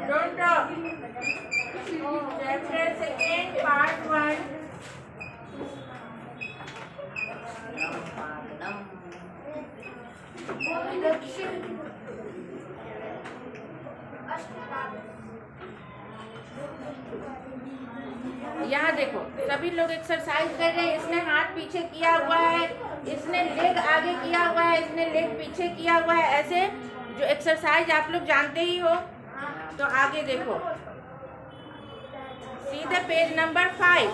Don't talk. Chapter second, part 1. यहाँ देखो सभी लोग एक्सरसाइज कर रहे हैं। इसने हाथ पीछे किया हुआ है, इसने लेग आगे किया हुआ है, इसने लेग पीछे किया हुआ है। ऐसे जो एक्सरसाइज आप लोग जानते ही हो। तो आगे देखो, सीधे पेज नंबर 5।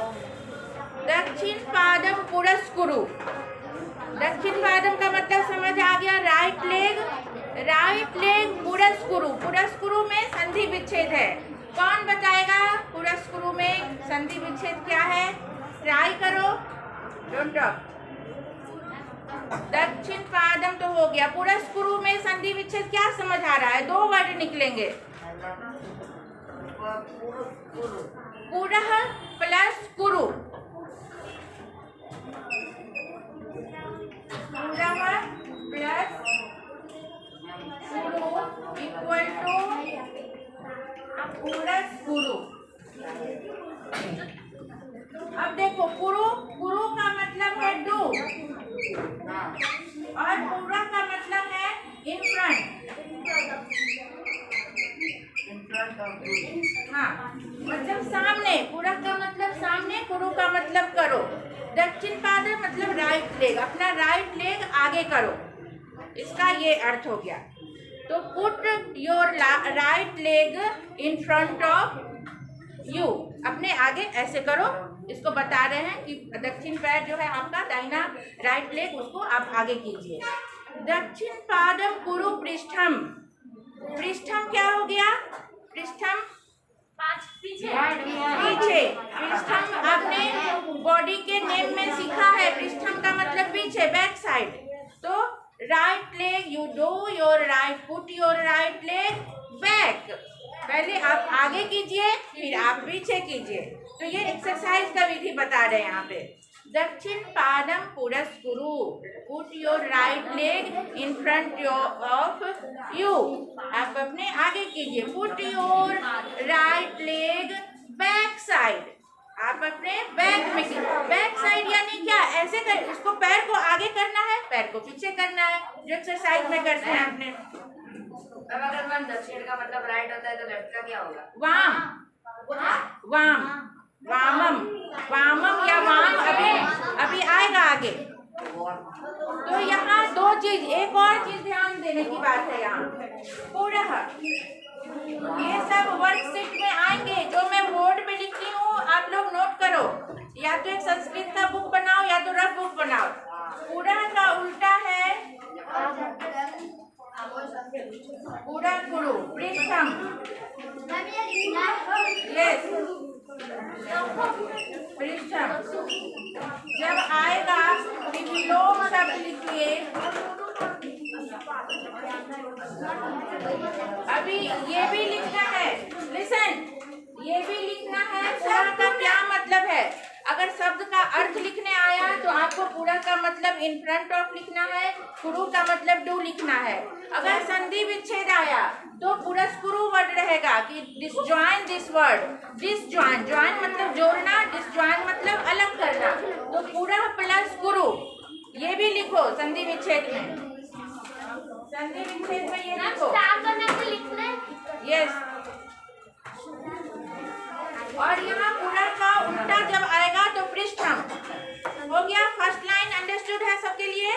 दक्षिण पादम पुरस्कुरु। दक्षिण पादम का मतलब समझ आ गया? Right leg पुरस्कुरु। पुरस्कुरु में संधि विच्छेद है। कौन बताएगा पुरस्कुरु में संधि विच्छेद क्या है? ट्राई करो। Don't talk. दक्षिण पादम तो हो गया। पुरस्कुरु में संधि विच्छेद क्या समझ आ रहा है? 2 वर्ड निकलेंगे। पुरः प्लस कुरु। पुरः प्लस कुरु इक्वल टू पुरस्कुरु। अब देखो, कुरु का मतलब है डू और पुरा का मतलब है इन फ्रंट। हाँ, मतलब सामने। पुरा का मतलब सामने, कुरु का मतलब करो। दक्षिण पाद मतलब राइट लेग, अपना राइट लेग आगे करो। इसका ये अर्थ हो गया। तो put your right leg in front of you, अपने आगे ऐसे करो। इसको बता रहे हैं कि दक्षिण पैर जो है आपका दाहिना राइट लेग, उसको आप आगे कीजिए। दक्षिण पादम कुरु पृष्ठम। पृष्ठम क्या हो गया? पृष्ठम पीछे। पृष्ठम आपने बॉडी के नेम में सीखा है। पृष्ठम का मतलब पीछे, बैक साइड। तो right leg, you do your right, put your right leg back. पहले आप आगे कीजिए, फिर आप पीछे कीजिए। तो ये एक्सरसाइज का विधि बता रहे हैं यहाँ पे। दक्षिण पादम पुरस्कुरु, put your right leg in front of you. आप अपने आगे कीजिए। Put your right leg back side, आप अपने बैक में कीजिए। बैक साइड यानी क्या? ऐसे कर, इसको पैर को आगे करना है, पैर को पीछे करना है, जो एक्सरसाइज में करते हैं अपने। अगर मैम दक्षिण का मतलब राइट होता है तो लेफ्ट का क्या होगा? वामम या वाम अभी आएगा आगे। तो यहाँ 2 चीज, एक और चीज ध्यान देने की बात है यहाँ। पुरः, ये सब वर्कशीट में आएंगे। जो मैं बोर्ड पे लिखती हूँ आप लोग नोट करो। या तो एक संस्कृत का बुक बनाओ या तो रफ बुक बनाओ। पुरः का उल्टा है पुरस्कुरु, पृष्ठम। यस, पृष्ठम। जब आएगा विलोम शब्द लिखिए। अभी ये भी लिखना है, लिसन, ये भी लिखना है पूरा का क्या मतलब है। अगर शब्द का अर्थ लिखने आया तो आपको पूरा का मतलब इन फ्रंट ऑफ लिखना है, कुरु का मतलब डू लिखना है। अगर संधि विच्छेद आया तो पुरस्कुरु वर्ड रहेगा कि disjoint this word. Disjoint, join मतलब जोड़ना, डिसजॉइन मतलब अलग करना। तो पुरः प्लस कुरु, ये भी लिखो संधि विच्छेद में। संधि विच्छेद में ये लिखो। यस। और यहाँ पुरः का उल्टा जब आएगा तो पृष्ठम हो गया। फर्स्ट लाइन अंडरस्टूड है सबके लिए?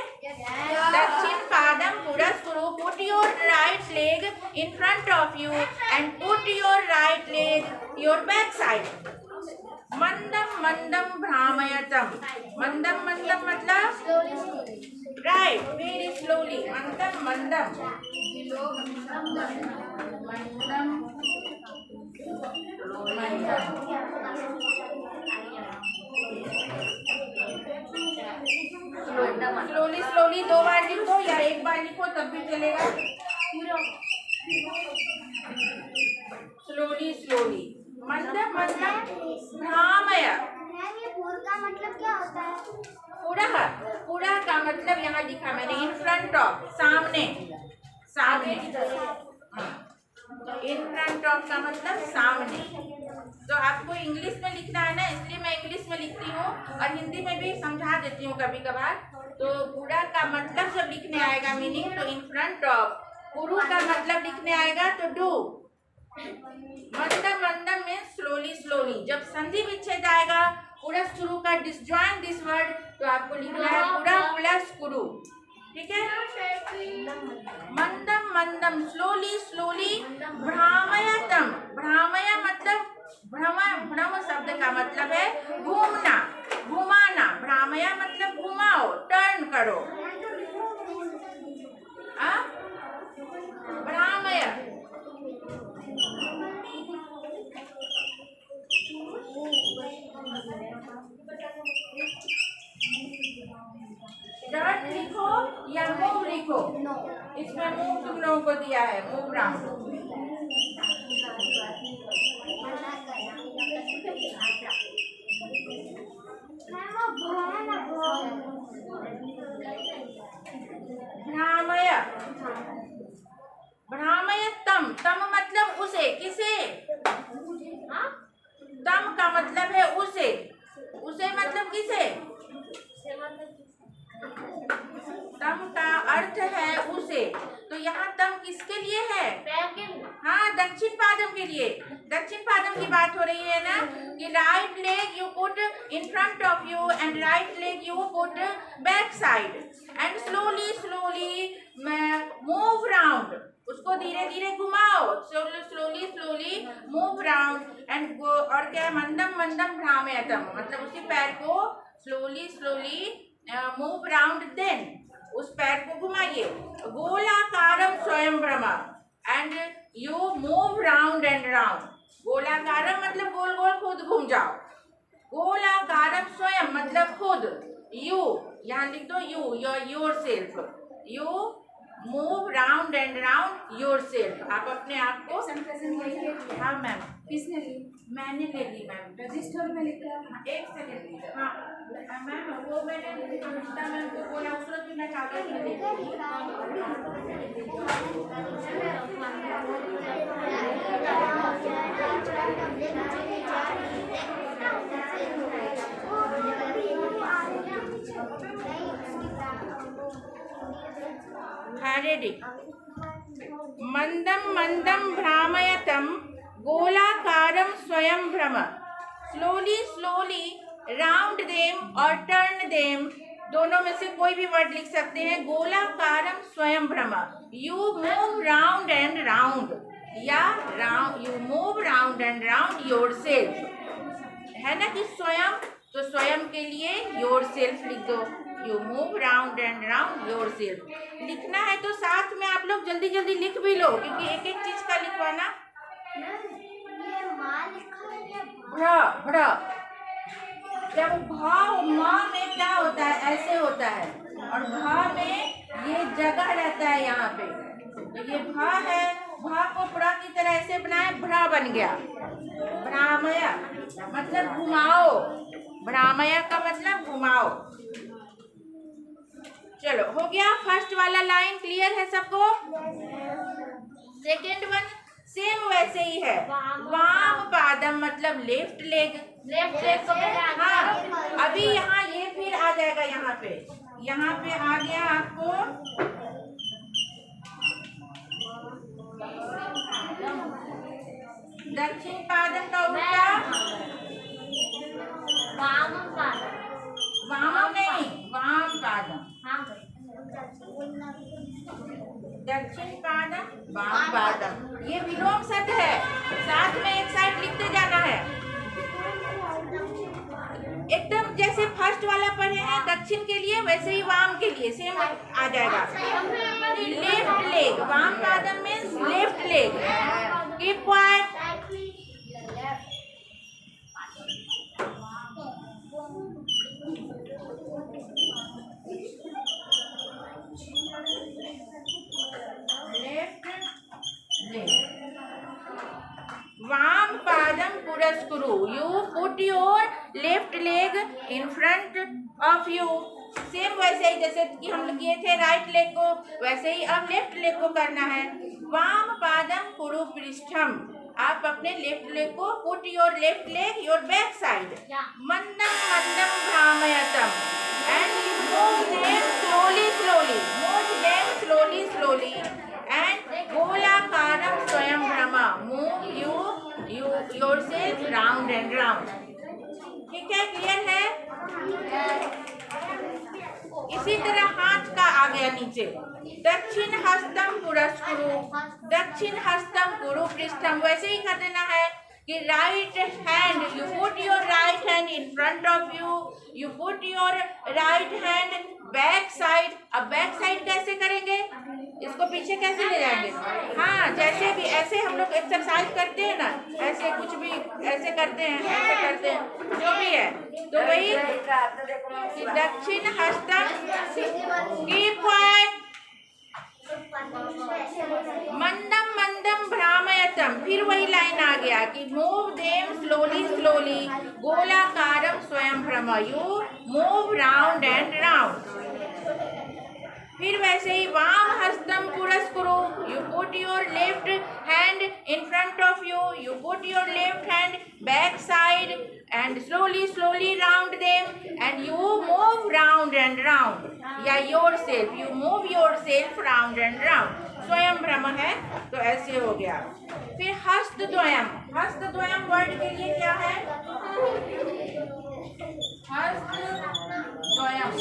दक्षिण पादम पुरस्कुरु, put your right leg in front of you and put your right leg your back side. मंदम मंदम भ्रामयतम। मंदम मंदम मतलब राइट, वेरी स्लोली। मंदम मंदम स्लोली स्लोली 2 बार लिखो या 1 बार लिखो तब भी चलेगा। Slowly slowly. मंदम मंदम भ्रामय। मैम ये पूर का मतलब क्या होता है? पूरा का मतलब यहाँ लिखा मैंने, इन फ्रंट ऑफ, सामने, सामने। इन फ्रंट ऑफ का मतलब सामने। तो आपको इंग्लिश में लिखना है ना, इसलिए मैं इंग्लिश में लिखती हूँ और हिंदी में भी समझा देती हूँ कभी कभार। तो पूरा का मतलब जब लिखने आएगा मीनिंग, तो इन फ्रंट ऑफ। पुरु का मतलब लिखने आएगा तो डू। मंदम मंदम में स्लोली स्लोली। जब संधि विच्छेद आएगा पूरा शुरू का डिसजॉइन दिस वर्ड, तो आपको लिखना है पूरा प्लस कुरु। ठीक है। मंदम मंदम, स्लोली स्लोली। भ्रामयतम, भ्रामय मतलब भ्रम शब्द का मतलब है घूमना, घुमाना। भ्रामया मतलब घुमाओ, टर्न करो। भ्रामय। डर्ट लिखो या मूव लिखो? इसमें मूव तुम लोगों को दिया है, मूव राउंड। भ्रामय, भ्रामय तम। तम मतलब उसे, किसे? तम का मतलब है उसे, उसे मतलब किसे? तम का अर्थ है उसे। तो यहाँ तम किसके लिए है? हाँ, दक्षिण पादम के लिए। दक्षिण पादम की बात हो रही है ना, कि right leg you put in front of you and right leg you put back side and slowly slowly move round. उसको धीरे धीरे घुमाओ, slowly slowly move round and go. और क्या है? मंदम मंदम भ्रामयतम, मतलब उसी पैर को slowly slowly move round, then उस पैर को घुमाइए। गोलाकारम स्वयं भ्रम and you move round and round. गोलाकारम मतलब गोल गोल खुद घूम जाओ। गोलाकारम स्वयं मतलब खुद, यू, यहाँ लिख दो you, your self. You move round and round yourself. आप अपने आप को। हाँ मैम। किसने ली? मैंने ले ली मैम। रजिस्टर में लिखा है। एक सेकंड। हाँ मैम, वो मैंने अनुष्का मैम को बोला, उस वक्त भी मैं कागज में ले ली। रेडी। मंदम मंदम भ्रामयतम गोलाकारम स्वयं भ्रम। स्लोली स्लोली राउंड देम और टर्न देम, दोनों में से कोई भी वर्ड लिख सकते हैं। गोलाकारम स्वयं भ्रम, you move round and round, या you move round and round yourself. है ना कि स्वयं, तो स्वयं के लिए योर सेल्फ लिख दो। You move round and round your self. लिखना है तो साथ में आप लोग जल्दी जल्दी लिख भी लो, क्योंकि एक एक चीज का लिखवाना। भ्र, जब भा माँ में क्या होता है, ऐसे होता है, और भा में ये जगह रहता है यहाँ पे, तो ये भा है। भा को प्र की तरह ऐसे बनाए, भ्रा बन गया। भ्रामया मतलब घुमाओ, भ्रामया का मतलब घुमाओ। चलो हो गया, फर्स्ट वाला लाइन क्लियर है सबको? सेकेंड वन सेम वैसे ही है। वाम पादम मतलब लेफ्ट लेग, लेफ्ट लेग को पहले हाँ। अभी यहाँ ये फिर आ जाएगा, यहाँ पे आ गया आपको दक्षिण पादम का उल्टा। वाम पादम, वाम नहीं, वाम पादम। हाँ दक्षिण पादम, वाम पादम। ये विलोम शब्द है, साथ में एक साइड लिखते जाना है। एकदम जैसे फर्स्ट वाला पढ़े हैं दक्षिण के लिए, वैसे ही वाम के लिए सेम आ जाएगा। लेफ्ट लेग, वाम पादम means left leg. Keep quiet. वाम पादम पुरस्कुरु, you you put your left leg in front of you. Same वैसे ही जैसे कि हम किए थे राइट लेग को, वैसे ही अब लेफ्ट लेग को करना है. वाम पादम कुरु पृष्ठम. आप अपने लेफ्ट लेग को put your left leg your back side. मंदम मंदम भ्रामयतम. And you move them slowly slowly. Move them slowly slowly. And गोलाकारम स्वयं भ्रमा. Move you yourself round and round. ठीक है, क्लियर है. इसी तरह हाथ का आ गया नीचे. दक्षिण हस्तम पुरस्कुरु. दक्षिण हस्तम कुरु पृष्ठम. वैसे ही कर देना है कि right hand you put your right hand in front of you. You put your right hand back side. अब बैक साइड कैसे करेंगे, इसको पीछे कैसे ले जाएंगे. हाँ, जैसे भी ऐसे हम लोग एक्सरसाइज करते हैं ना, ऐसे कुछ भी ऐसे करते हैं, ऐसे करते हैं, जो भी है. तो वही दक्षिण हस्तम कीप क्वाइट. मंदम मंदम भ्रामयतम. फिर वही लाइन आ गया कि मूव देम स्लोली स्लोली. गोलाकारम स्वयं भ्रम. You move round and round. फिर वैसे ही वाम हस्तम पुरस्कुरु. You put your left hand in front of you. You put your left hand back side and slowly slowly round them and you move round and round. या yourself you move yourself round and round. स्वयं भ्रम है तो ऐसे हो गया. फिर हस्तद्वयम. हस्तद्वयम word के लिए क्या है, हस्तद्वयम.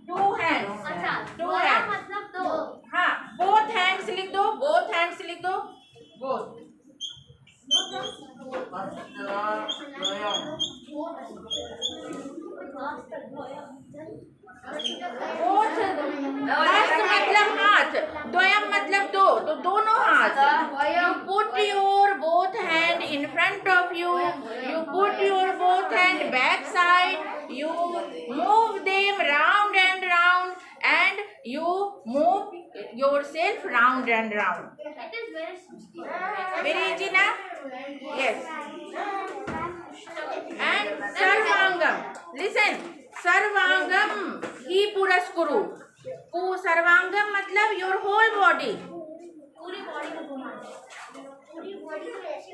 Two hands. टू हैंड्स मतलब दो. हाँ, बोथ हैंड्स लिख दो. बोथ हैंड्स लिख दो. बोथ. मतलब हाथ. द्वयम मतलब दो, तो दोनों हाथ. You put your both hand in front of you. You put your both hand back side. You move them round and round and you move yourself round and round. It is Very easy na? Yes. And sarvangam. Listen. Sarvangam hi puraskuru. Sarvangam मतलब your whole body. पूरी body को घुमाना. पूरी body को ऐसे.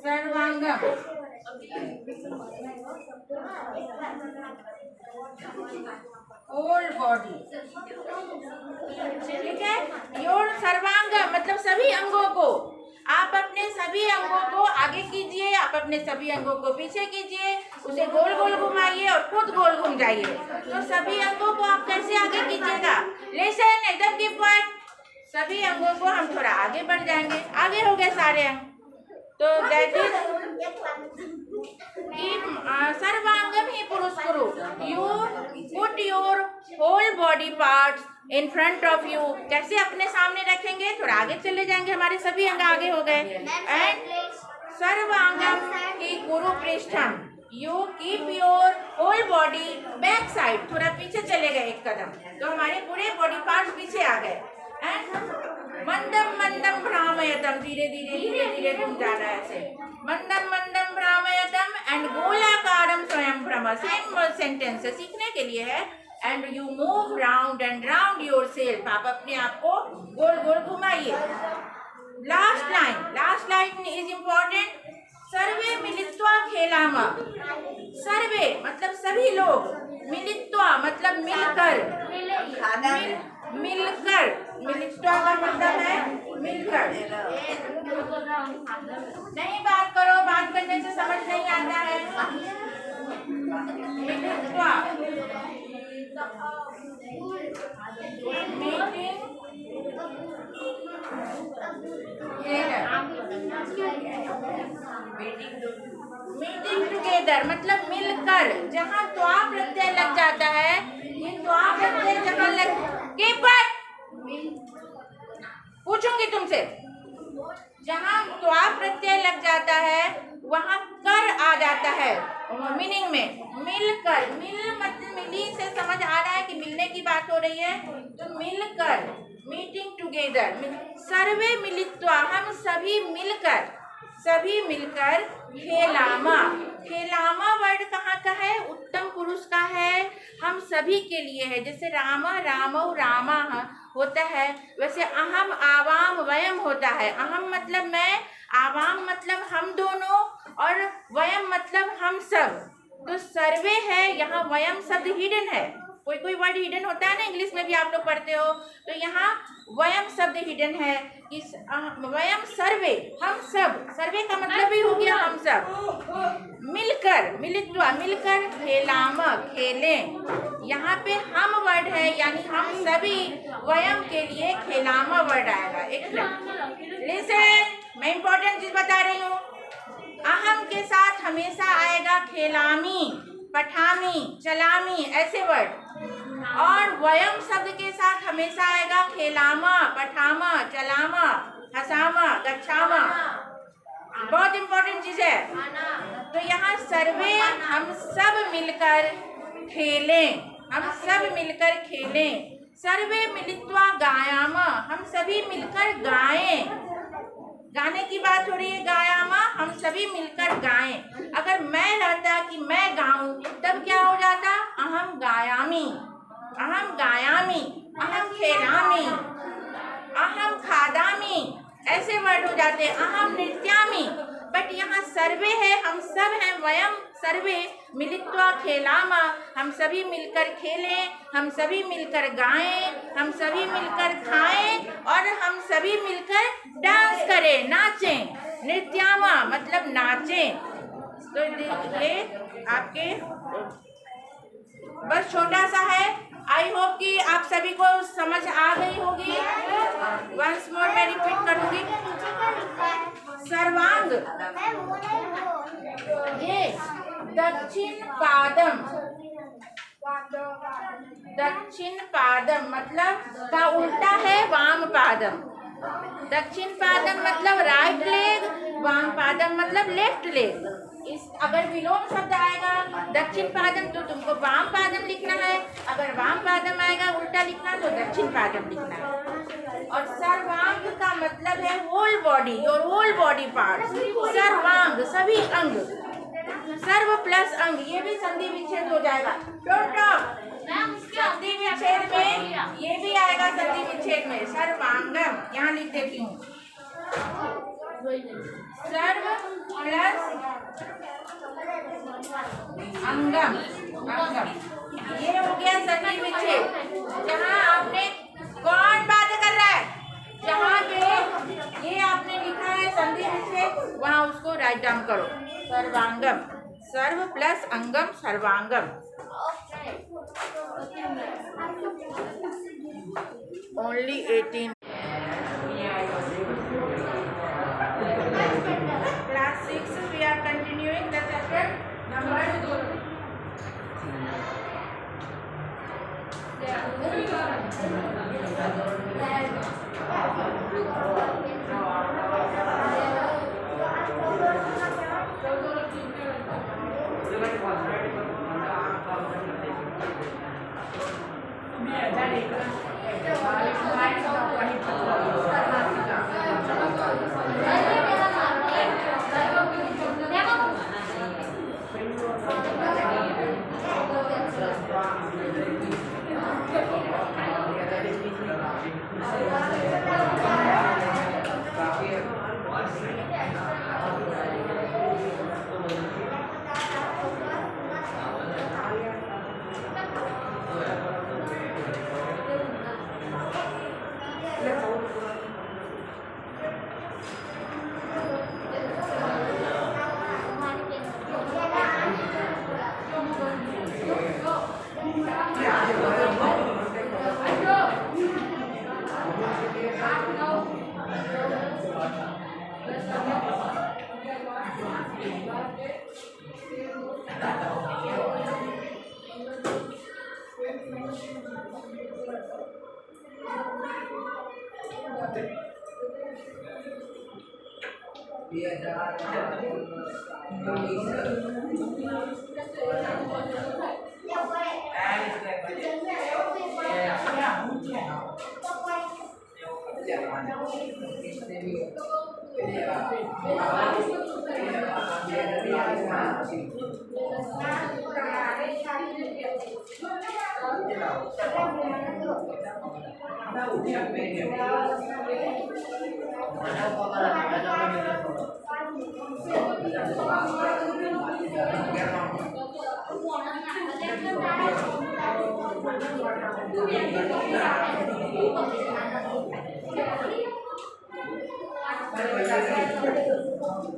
सर्वांगम. Whole body. ठीक है. योर सर्वांगम मतलब सभी अंगों को. आप अपने सभी अंगों को आगे कीजिए, आप अपने सभी अंगों को पीछे कीजिए, उसे गोल गोल घुमाइए और खुद गोल घूम जाइए. तो सभी अंगों को आप कैसे आगे कीजिएगा. लिसन, एकदम कीप क्वाइट. सभी अंगों को हम थोड़ा आगे बढ़ जाएंगे. आगे हो गए सारे अंग. तो दैट इज सर्वांगम ही पुरस्कुरु. You put your whole body parts in front of you. कैसे अपने सामने रखेंगे, थोड़ा आगे चले जाएंगे, हमारे सभी अंग आगे हो गए. एंड सर्वांगम ही कुरु पृष्ठम. You keep your whole body back side. थोड़ा पीछे चले गए एक कदम, तो हमारे पूरे बॉडी पार्ट्स पीछे आ गए. एंड मंदम मंदम भ्रामयतम. धीरे धीरे धीरे धीरे घूम जाना है ऐसे. मंदम मंदम भ्रामयतम एंड गोलाकारम स्वयं भ्रम. सेम सेंटेंस है, सीखने के लिए है. And you move round and round yourself. आप अपने आप को गोल गोल घुमाइए. Last line is important. सर्वे मिलित्वा खेलाम. सर्वे मतलब सभी लोग. मिलित्वा मतलब मिलकर. मिलकर. मिलित्वा का मतलब है मिलकर. नहीं बात करो, बात करने से समझ नहीं आता है. मिलित्वा मीटिंग टुगेदर मतलब मिलकर. जहाँ त्वा प्रत्यय लग जाता है, ये त्वा प्रत्यय जहाँ लग के पर पूछूंगी तुमसे. जहाँ त्वा प्रत्यय लग जाता है वहाँ कर आ जाता है मीनिंग में. मिलकर. मिल मतलब मिली से समझ आ रहा है कि मिलने की बात रही है, तो मिलकर, मीटिंग टुगेदर, सर्वे मिलित्वा, हम सभी मिलकर खेलामा। खेलामा वर्ड कहाँ का है? उत्तम पुरुष का है, हम सभी के लिए है। जैसे रामा रामौ रामा होता है, वैसे अहम आवाम वयम होता है। अहम मतलब मैं, आवाम मतलब हम दोनों, और वयम मतलब हम सब। तो सर्वे है, यहाँ वयम शब्द हिडन है। कोई वर्ड हिडन होता है ना, इंग्लिश में भी आप लोग पढ़ते हो, तो यहाँ वयम शब्द हिडन है। इस वयम सर्वे, हम सब, सर्वे का मतलब भी हो गया हम सब। मिलकर, मिलित्वा, मिलकर खेलाम, खेलें। यहाँ पे हम वर्ड है, यानी हम सभी, वयम के लिए खेलामा वर्ड आएगा। एक लिसन, मैं इंपॉर्टेंट चीज बता रही हूँ। अहम के साथ हमेशा आएगा खेलामी, पठामी, चलामी, ऐसे वर्ड। और वयम शब्द के साथ हमेशा आएगा खेलामा, पठामा, चलामा, हसामा, गच्छामा। बहुत इंपॉर्टेंट चीज है। तो यहाँ सर्वे, हम सब मिलकर खेलें, हम सब मिलकर खेलें। सर्वे मिलित्वा गायामा, हम सभी मिलकर गाएं। गाने की बात हो रही है, गायामा, हम सभी मिलकर गाएं। अगर मैं रहता कि मैं गाऊं, तब क्या हो जाता? अहम गायामी, अहम गायामी, अहम खेलामी, अहम खादामी, ऐसे वर्ड हो जाते हैं। अहम नृत्यामी। बट यहाँ सर्वे है, हम सब हैं, वयम सर्वे मिलित्वा खेलामा, हम सभी मिलकर खेलें, हम सभी मिलकर गाएं, हम सभी मिलकर खाएं, और हम सभी मिलकर डांस करें, नाचें। नृत्यामा मतलब नाचें। तो ये आपके बस छोटा सा है। आई होप कि आप सभी को समझ आ गई होगी। वंस मोर मैं रिपीट करूंगी। सर्वांग, ये दक्षिण पादम, दक्षिण पादम मतलब का उल्टा है वाम पादम। दक्षिण पादम मतलब राइट लेग, वाम पादम मतलब लेफ्ट लेग। इस अगर विलोम शब्द आएगा दक्षिण पादम, तो तुमको वाम पादम लिखना है। अगर वाम पादम आएगा उल्टा लिखना, तो दक्षिण पादम लिखना है। और सर्वांग का मतलब है whole body, your whole body part. सर्वांग सभी अंग, सर्व प्लस अंग, ये भी संधि विच्छेद हो जाएगा। डोंट टॉक, संधि विच्छेद में ये भी आएगा, संधि विच्छेद में सर्वांगम। यहाँ लिख देती हूँ, सर्व प्लस अंगम, अंगम, ये हो गया संधि विच्छेद। जहाँ आपने, कौन बात कर रहा है? जहाँ पे ये आपने लिखा है संधि विच्छेद, वहाँ उसको राइट डाउन करो। सर्वांगम, सर्व plus Angam, सर्वांगम। Only 18। Class 6 we are continuing the chapter number 2.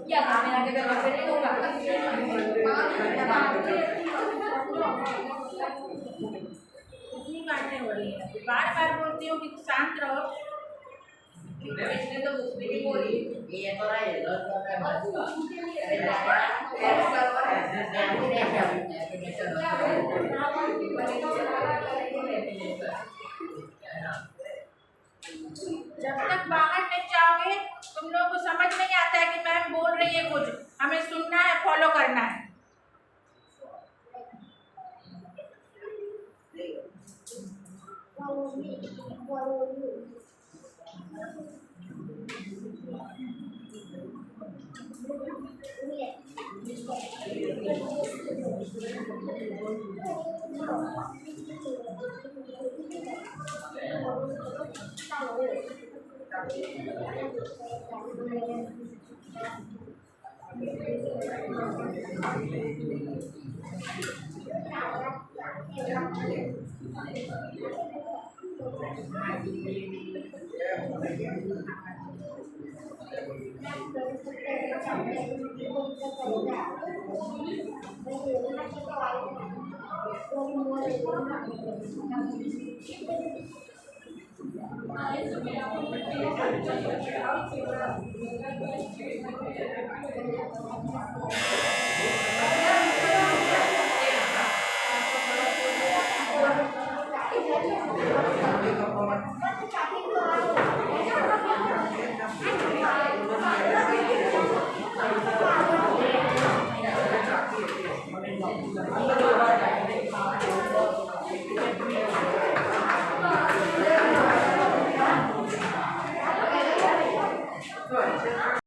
क्या मेरा के घर पे नहीं दूंगा इतनी बातें हो रही है, बार बार बोलती हूँ कि शांत रहो। इसने तो दूसरी भी बोली ये तो रहा है जब तक बाहर नहीं जाओगे तुम लोगों को समझ नहीं आता है कि मैम बोल रही है कुछ, हमें सुनना है, फॉलो करना है।